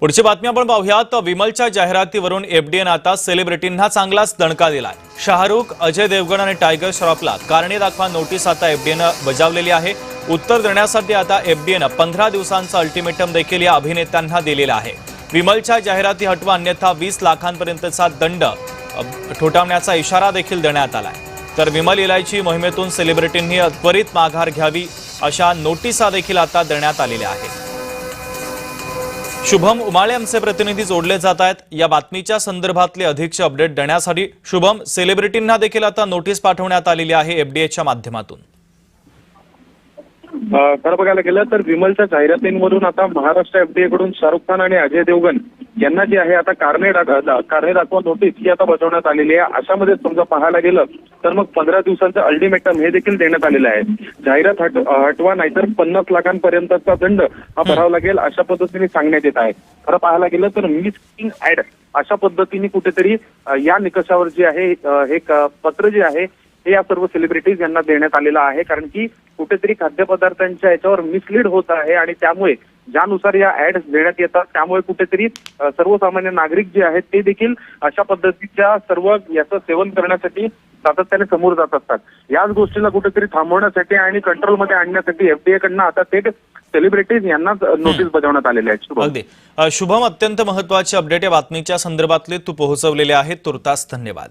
पुढची बातमी आपण पाहूयात। विमलच्या जाहिरातीवरून एफडीएन आता सेलिब्रिटींना चांगलाच दणका दिलाय। शाहरुख, अजय देवगण आणि टायगर श्रॉफला कारणे दाखवा नोटीस आता एफडीएन बजावलेली आहे। उत्तर देण्यासाठी आता एफडीएन 15 दिवसांचा अल्टिमेटम देखील या अभिनेत्यांना दिलेला आहे। विमलच्या जाहिराती हटवा अन्यथा 20 लाखांपर्यंतचा दंड ठोठावण्याचा इशारा देखील देण्यात आलाय। तर विमल इलायची मोहिमेतून सेलिब्रिटींनी त्वरित माघार घ्यावी अशा नोटिसा देखील आता देण्यात आलेल्या आहेत। शुभम उमाळे आमचे प्रतिनिधी जोडले जात आहेत। या बातमीच्या संदर्भातले अधिकचे अपडेट देण्यासाठी शुभम, सेलिब्रिटींना देखील आता नोटीस पाठवण्यात आलेली आहे एफडीएच्या माध्यमातून। खरं बघायला गेलं तर विमलच्या जाहिरातींवरून आता महाराष्ट्र एफडीए कडून शाहरुख खान आणि अजय देवगण यांना जी आहे आता कारणे दाखवा नोटीस ही आता बजावण्यात आलेली आहे। अशामध्ये समजा पाहायला गेलं तर मग 15 दिवसांचं अल्टिमेटम हे देखील देण्यात आलेलं आहे। जाहिरात हटवा नाहीतर 50 लाखांपर्यंतचा दंड हा भरावा लागेल अशा पद्धतीने सांगण्यात येत आहे। खरं पाहायला गेलं तर मिसलीडिंग ऍड अशा पद्धतीने कुठेतरी या निकषावर जे आहे हे पत्र जे आहे हे या सर्व सेलिब्रिटीज यांना देण्यात आलेलं आहे। कारण की कुठेतरी खाद्यपदार्थांच्या याच्यावर मिसलीड होत आहे आणि त्यामुळे ज्यानुसार या ऍड देण्यात येतात त्यामुळे कुठेतरी सर्वसामान्य नागरिक जे आहेत ते देखील अशा पद्धतीच्या सर्व याचं सेवन करण्यासाठी सातत्याने समोर जात असतात। याच गोष्टीला कुठेतरी थांबवण्यासाठी आणि कंट्रोलमध्ये आणण्यासाठी एफडीए कडनं आता थेट सेलिब्रिटीज यांना नोटीस बजावण्यात आलेले आहेत। अगदी शुभम, अत्यंत महत्त्वाचे अपडेट या बातमीच्या संदर्भातले तू पोहोचवलेले आहेत। तुर्तास धन्यवाद।